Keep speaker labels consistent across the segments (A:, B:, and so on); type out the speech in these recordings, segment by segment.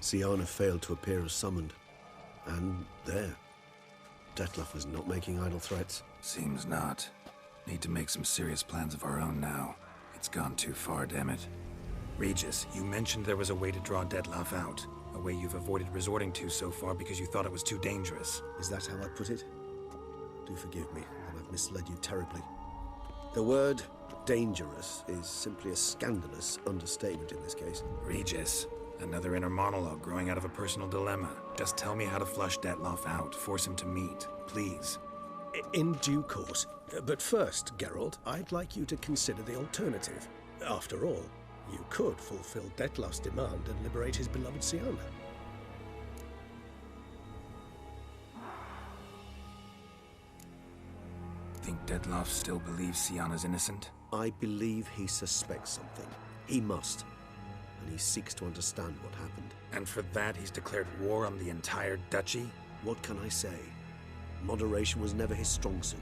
A: Siana failed to appear as summoned. And there. Dettlaff was not making idle threats.
B: Seems not. Need to make some serious plans of our own now. It's gone too far, damn it. Regis, you mentioned there was a way to draw Dettlaff out. A way you've avoided resorting to so far because you thought it was too dangerous.
A: Is that how I put it? Do forgive me, that I've misled you terribly. The word dangerous is simply a scandalous understatement in this case.
B: Regis, another inner monologue growing out of a personal dilemma. Just tell me how to flush Dettlaff out, force him to meet, please.
A: In due course. But first, Geralt, I'd like you to consider the alternative. After all, you could fulfill Dettlaff's demand and liberate his beloved Siana.
B: Think Dettlaff still believes Siana's innocent?
A: I believe he suspects something. He must. And he seeks to understand what happened.
B: And for that, he's declared war on the entire duchy?
A: What can I say? Moderation was never his strong suit.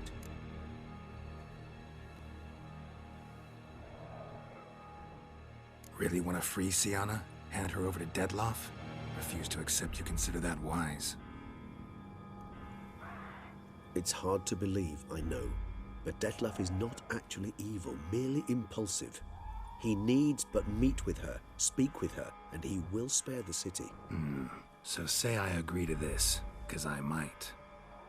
B: Really want to free Siana? Hand her over to Dettlaff? Refuse to accept you consider that wise.
A: It's hard to believe, I know. But Dettlaff is not actually evil, merely impulsive. He needs but meet with her, speak with her, and he will spare the city.
B: So say I agree to this, 'cause I might.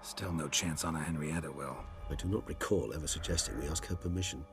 B: Still no chance Anna Henrietta will.
A: I do not recall ever suggesting we ask her permission.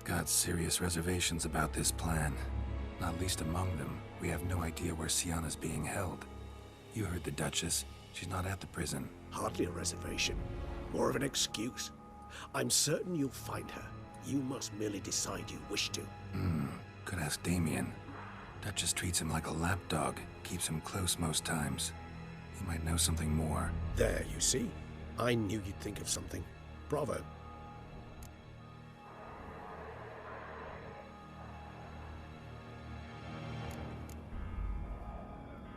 B: Got serious reservations about this plan. Not least among them, we have no idea where Siana's being held. You heard the Duchess. She's not at the prison.
A: Hardly a reservation. More of an excuse. I'm certain you'll find her. You must merely decide you wish to.
B: Could ask Damien. Duchess treats him like a lapdog. Keeps him close most times. He might know something more.
A: There, you see? I knew you'd think of something. Bravo.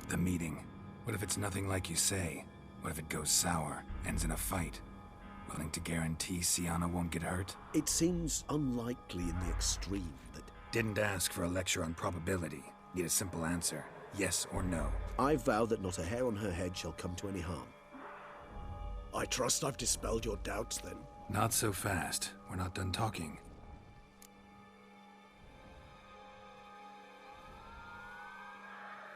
B: The meeting. What if it's nothing like you say? What if it goes sour, ends in a fight? Willing to guarantee Siana won't get hurt?
A: It seems unlikely in the extreme, but...
B: Didn't ask for a lecture on probability. Need a simple answer. Yes or no.
A: I vow that not a hair on her head shall come to any harm. I trust I've dispelled your doubts, then.
B: Not so fast. We're not done talking.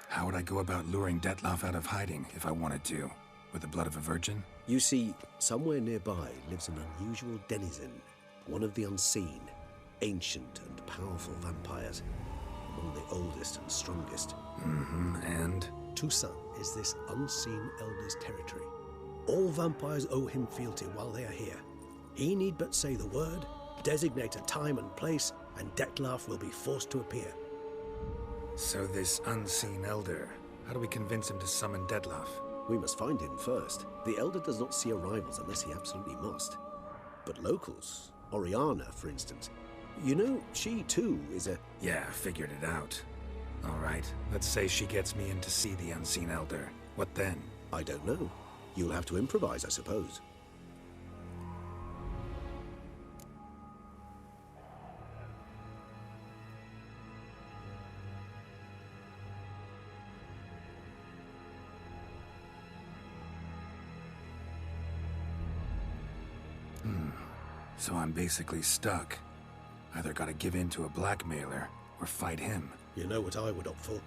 B: How would I go about luring Dettlaff out of hiding if I wanted to? With the blood of a virgin?
A: You see, somewhere nearby lives an unusual denizen, one of the unseen, ancient and powerful vampires, among the oldest and strongest.
B: And?
A: Toussaint is this unseen elder's territory. All vampires owe him fealty while they are here. He need but say the word, designate a time and place, and Dettlaff will be forced to appear.
B: So this unseen elder, how do we convince him to summon Dettlaff?
A: We must find him first. The elder does not see arrivals unless he absolutely must. But locals, Oriana, for instance, you know, she too is a...
B: Yeah, figured it out. All right, let's say she gets me in to see the unseen elder. What then?
A: I don't know. You'll have to improvise, I suppose.
B: So I'm basically stuck. Either gotta give in to a blackmailer, or fight him.
A: You know what I would opt for.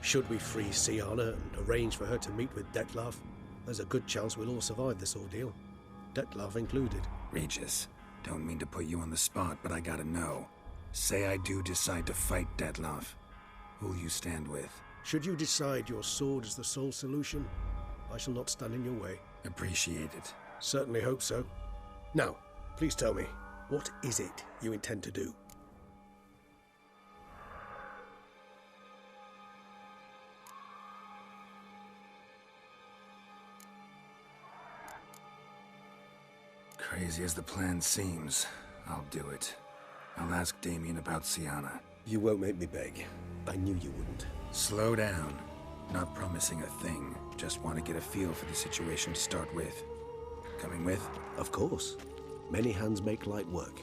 A: Should we free Siana and arrange for her to meet with Dettlaff, there's a good chance we'll all survive this ordeal. Dettlaff included.
B: Regis, don't mean to put you on the spot, but I gotta know. Say I do decide to fight Dettlaff. Who'll you stand with?
A: Should you decide your sword is the sole solution, I shall not stand in your way.
B: Appreciate it.
A: Certainly hope so. Now, please tell me, what is it you intend to do?
B: Crazy as the plan seems, I'll do it. I'll ask Damien about Sienna.
A: You won't make me beg. I knew you wouldn't.
B: Slow down. Not promising a thing. Just want to get a feel for the situation to start with. Coming with?
A: Of course. Many hands make light work.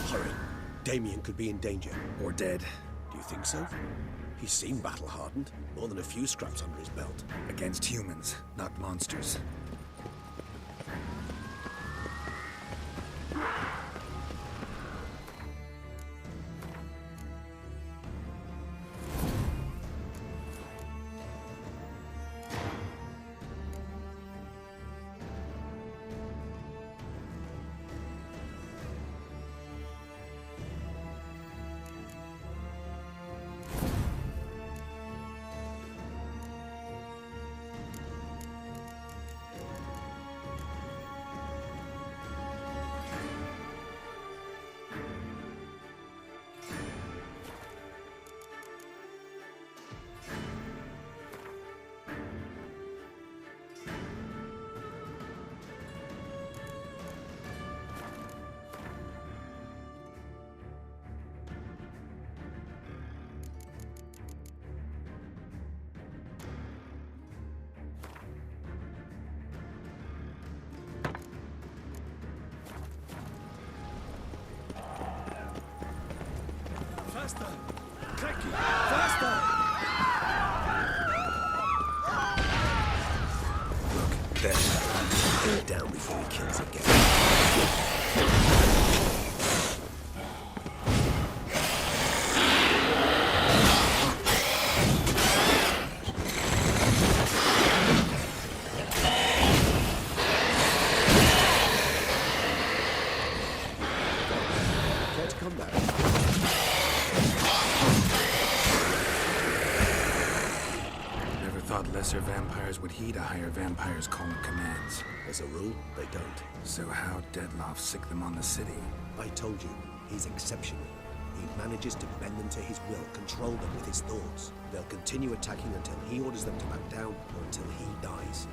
A: Hurry. Damien could be in danger.
B: Or dead.
A: Do you think so? He seemed battle-hardened. More than a few scraps under his belt.
B: Against humans, not monsters.
A: Faster! Cracky! Faster!
B: Look, there.
A: Put it down before he kills again. Can't come back.
B: Thought lesser vampires would heed a higher vampire's call and commands.
A: As a rule, they don't.
B: So how'd Dettlaff sick them on the city?
A: I told you, he's exceptional. He manages to bend them to his will, control them with his thoughts. They'll continue attacking until he orders them to back down or until he dies.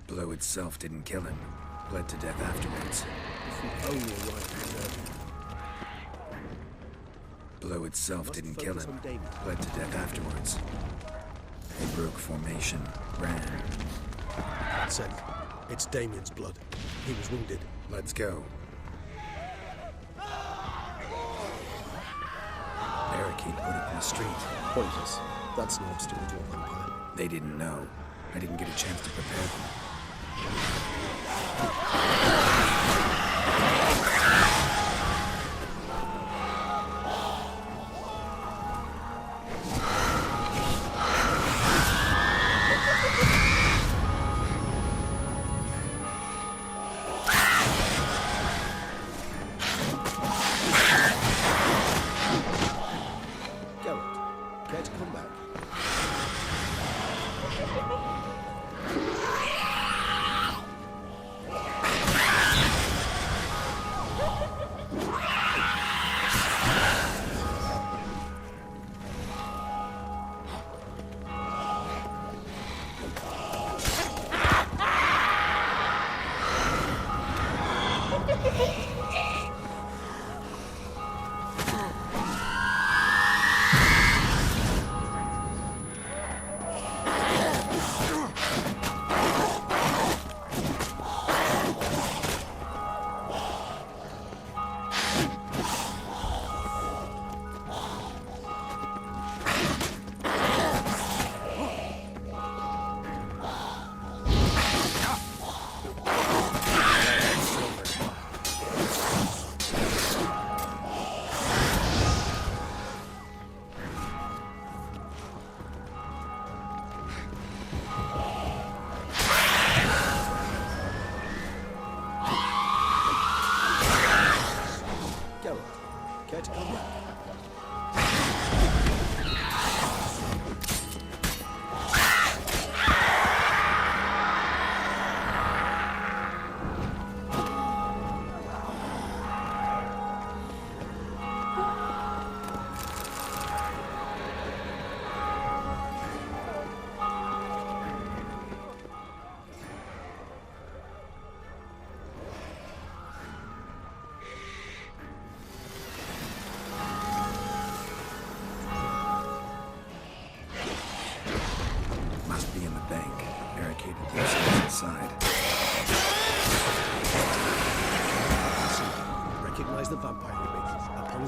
B: Blow itself didn't kill him. Bled to death afterwards.
A: If we only arrived preserved.
B: Blow itself didn't kill
A: focus
B: him.
A: on Damien.
B: Bled to death afterwards. They broke formation. Ran.
A: That's it. It's Damien's blood. He was wounded.
B: Let's go. Barricade put up in the street.
A: Pointless. That's no obstacle to a vampire.
B: They didn't know. I didn't get a chance to prepare them.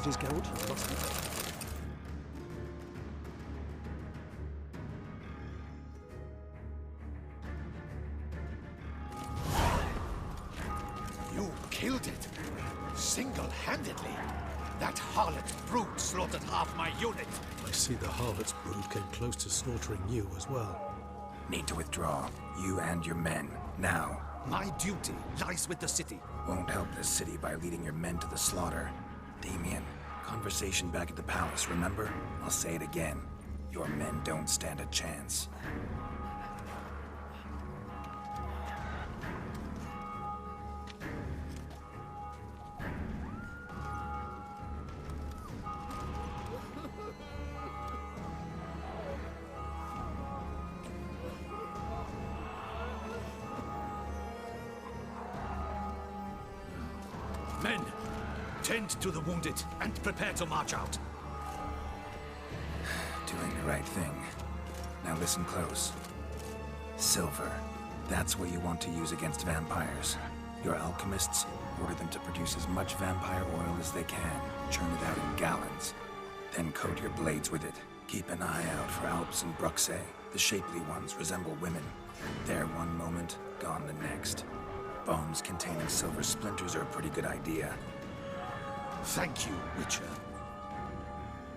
A: duties, Geralt. You must be.
C: You killed it! Single-handedly! That harlot brood slaughtered half my unit!
A: I see the harlot's brood came close to slaughtering you as well.
B: Need to withdraw. You and your men. Now.
C: My duty lies with the city.
B: Won't help the city by leading your men to the slaughter. Damien, conversation back at the palace, remember? I'll say it again. Your men don't stand a chance.
C: Men, tend to the wounded and prepare to march out.
B: Doing the right thing. Now listen close. Silver. That's what you want to use against vampires. Your alchemists, order them to produce as much vampire oil as they can. Churn it out in gallons. Then coat your blades with it. Keep an eye out for Alps and Bruxae. The shapely ones resemble women. There one moment, gone the next. Bombs containing silver splinters are a pretty good idea.
C: Thank you, Witcher.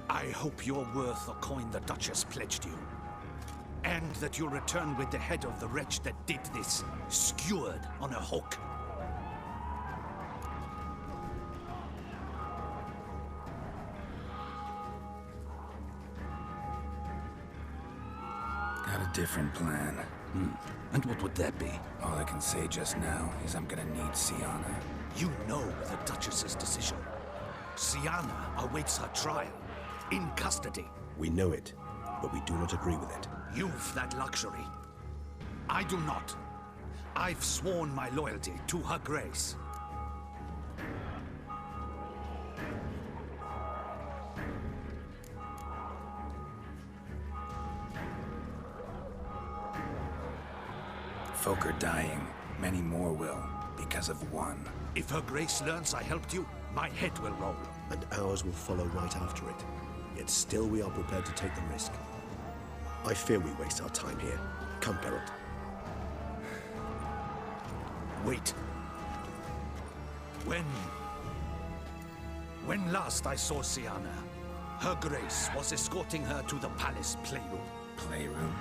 C: I hope you're worth the coin the Duchess pledged you. And that you'll return with the head of the wretch that did this, skewered on a hook.
B: Got a different plan.
C: And what would that be?
B: All I can say just now is I'm gonna need Sienna.
C: You know the Duchess's decision. Sienna awaits her trial, in custody.
A: We know it, but we do not agree with it.
C: You've that luxury. I do not. I've sworn my loyalty to her grace.
B: Folk are dying. Many more will, because of one.
C: If her grace learns I helped you, my head will roll.
A: And ours will follow right after it. Yet still we are prepared to take the risk. I fear we waste our time here. Come, Geralt.
C: Wait. When last I saw Sienna, her grace was escorting her to the palace playroom.
B: Playroom?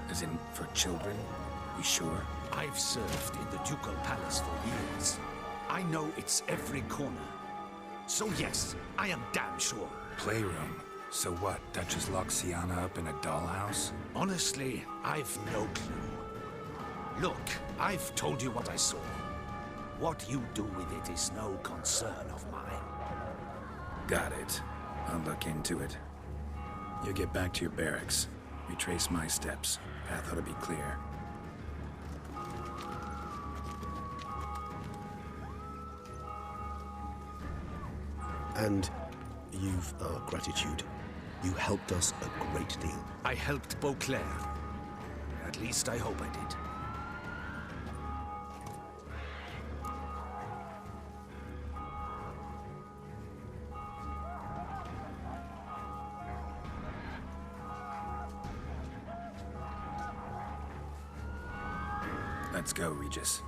B: As in, for children? You sure?
C: I've served in the ducal palace for years. I know it's every corner. So yes, I am damn sure.
B: Playroom? So what, Duchess locked Sienna up in a dollhouse?
C: Honestly, I've no clue. Look, I've told you what I saw. What you do with it is no concern of mine.
B: Got it. I'll look into it. You get back to your barracks. Retrace my steps. Path ought to be clear.
A: And you've our gratitude. You helped us a great deal.
C: I helped Beauclair. At least I hope I did.
B: Let's go, Regis.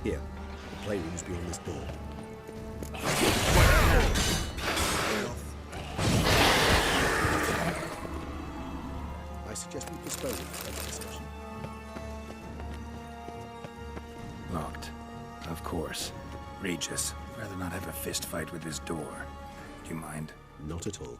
A: Here, the playroom's beyond this door. I suggest we postpone the discussion.
B: Locked. Of course. Regis, rather not have a fist fight with this door. Do you mind?
A: Not at all.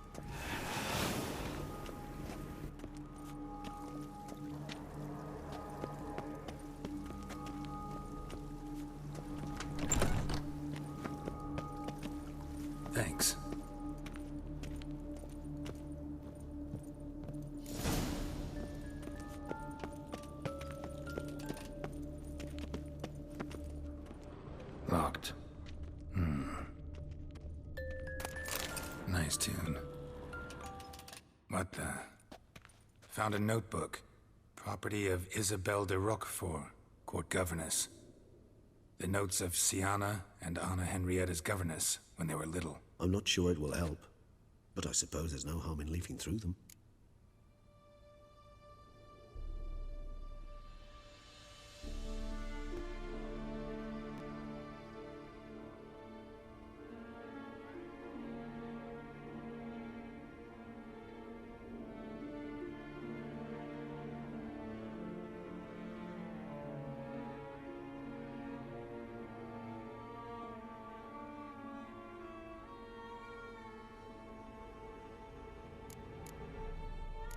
B: Thanks. Locked. Nice tune. What the? Found a notebook. Property of Isabelle de Roquefort, court governess. The notes of Siana and Anna Henrietta's governess when they were little.
A: I'm not sure it will help, but I suppose there's no harm in leafing through them.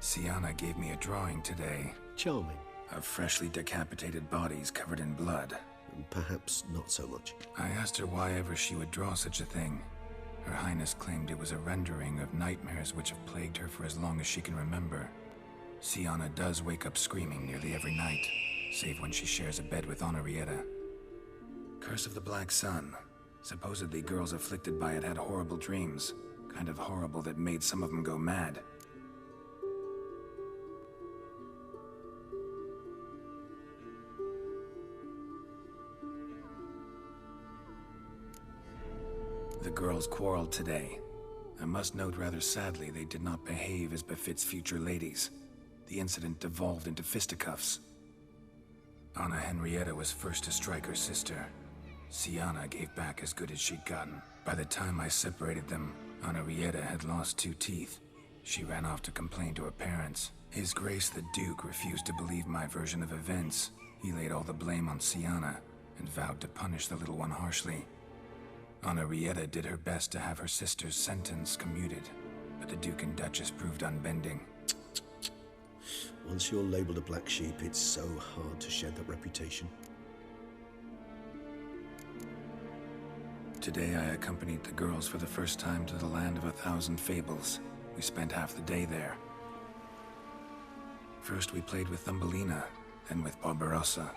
B: Siana gave me a drawing today.
A: Charming.
B: Of freshly decapitated bodies covered in blood.
A: Perhaps not so much.
B: I asked her why ever she would draw such a thing. Her Highness claimed it was a rendering of nightmares which have plagued her for as long as she can remember. Siana does wake up screaming nearly every night, save when she shares a bed with Henrietta. Curse of the Black Sun. Supposedly girls afflicted by it had horrible dreams. Kind of horrible that made some of them go mad. The girls quarreled today. I must note rather sadly they did not behave as befits future ladies. The incident devolved into fisticuffs. Anna Henrietta was first to strike her sister. Siana gave back as good as she'd gotten. By the time I separated them, Henrietta had lost 2 teeth. She ran off to complain to her parents. His Grace the Duke refused to believe my version of events. He laid all the blame on Siana and vowed to punish the little one harshly. Henrietta did her best to have her sister's sentence commuted, but the Duke and Duchess proved unbending.
A: Once you're labeled a black sheep, it's so hard to shed that reputation.
B: Today I accompanied the girls for the first time to the land of 1,000 fables. We spent half the day there. First we played with Thumbelina, then with Barbarossa,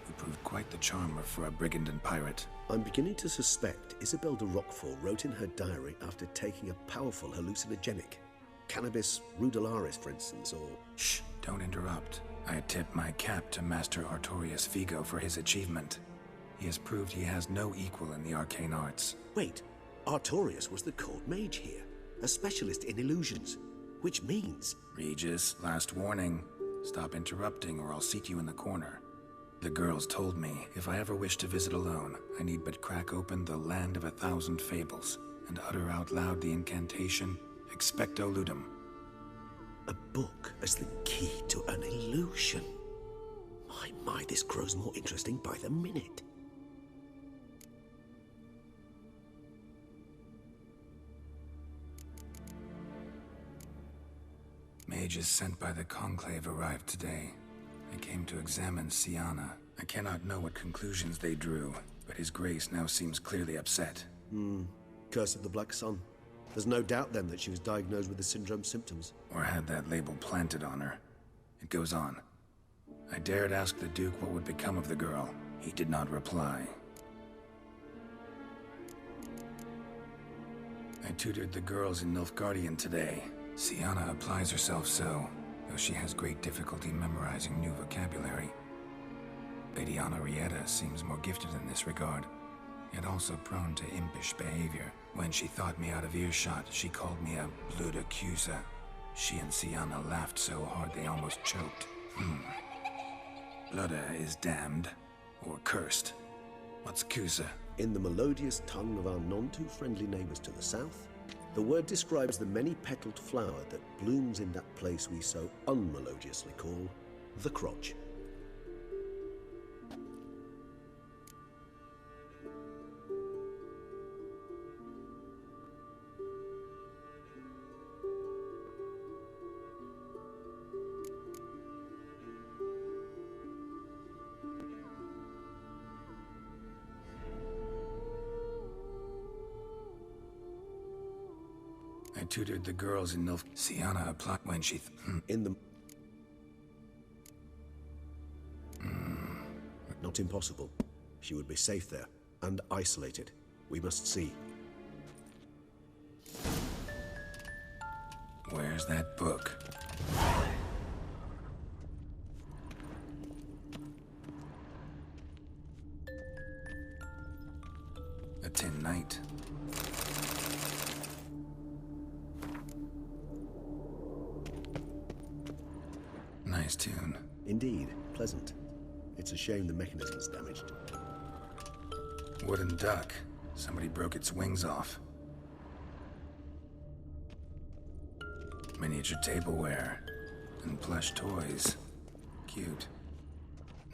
B: who proved quite the charmer for a brigand and pirate.
A: I'm beginning to suspect Isabelle de Roquefort wrote in her diary after taking a powerful hallucinogenic. Cannabis rudelaris, for instance, or...
B: Shh, don't interrupt. I tip my cap to Master Artorius Vigo for his achievement. He has proved he has no equal in the arcane arts.
A: Wait, Artorius was the court mage here, a specialist in illusions, which means...
B: Regis, last warning. Stop interrupting or I'll seat you in the corner. The girls told me if I ever wish to visit alone, I need but crack open the land of 1,000 fables and utter out loud the incantation, Expecto Ludum.
A: A book as the key to an illusion. My, this grows more interesting by the minute.
B: Mages sent by the Conclave arrived today. They came to examine Siana. I cannot know what conclusions they drew, but His Grace now seems clearly upset.
A: Curse of the Black Sun. There's no doubt then that she was diagnosed with the syndrome symptoms.
B: Or had that label planted on her. It goes on. I dared ask the Duke what would become of the girl. He did not reply. I tutored the girls in Nilfgaardian today. Siana applies herself so, though she has great difficulty memorizing new vocabulary. Lady Henrietta seems more gifted in this regard, yet also prone to impish behavior. When she thought me out of earshot, she called me a blood accuser. She and Siana laughed so hard they almost choked. Blooda is damned, or cursed. What's Cusa?
A: In the melodious tongue of our none-too-friendly neighbors to the south, the word describes the many-petaled flower that blooms in that place we so unmelodiously call the crotch.
B: I tutored the girls in Siana applied when she
A: In the... Not impossible. She would be safe there. and isolated. We must see.
B: Where's that book? A Tin Knight. Nice tune.
A: Indeed, pleasant. It's a shame the mechanism's damaged.
B: Wooden duck. Somebody broke its wings off. Miniature tableware. And plush toys. Cute.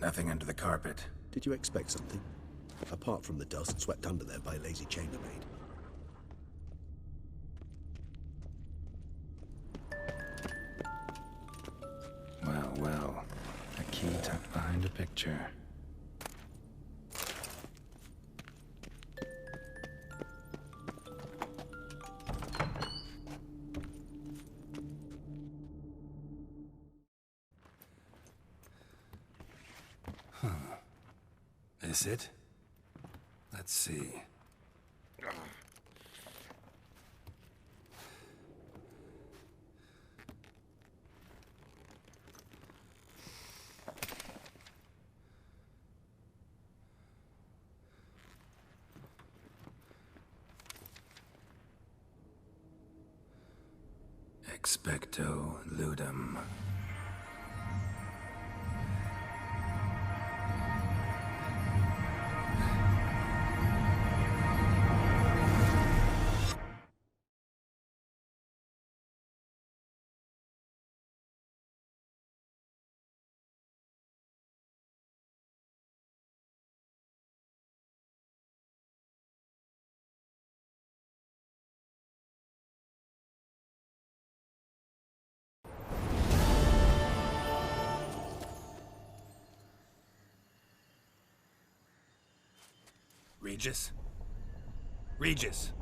B: Nothing under the carpet.
A: Did you expect something? Apart from the dust swept under there by a lazy chambermaid.
B: Well, well. A key tucked behind a picture. This it? Let's see. Expecto ludum. Regis? Regis!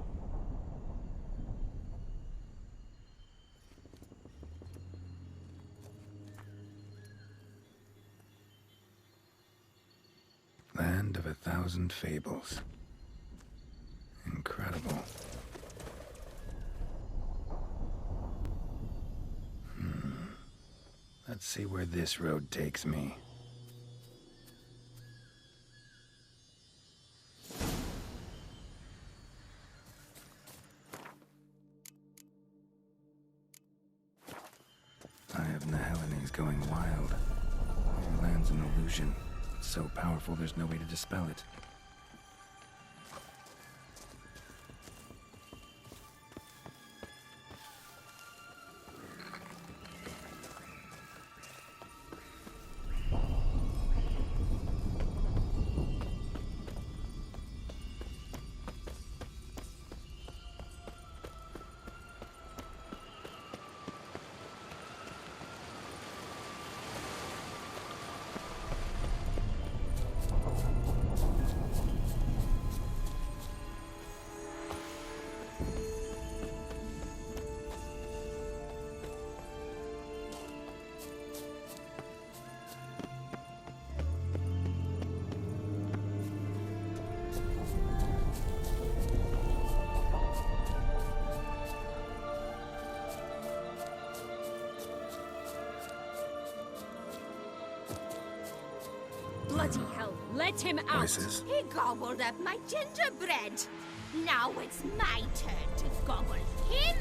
B: Land of 1,000 fables. Incredible. Let's see where this road takes me. Going wild. Your land's an illusion. It's so powerful there's no way to dispel it.
D: Bloody hell, let him out!
B: Voices.
E: He gobbled up my gingerbread. Now it's my turn to gobble him.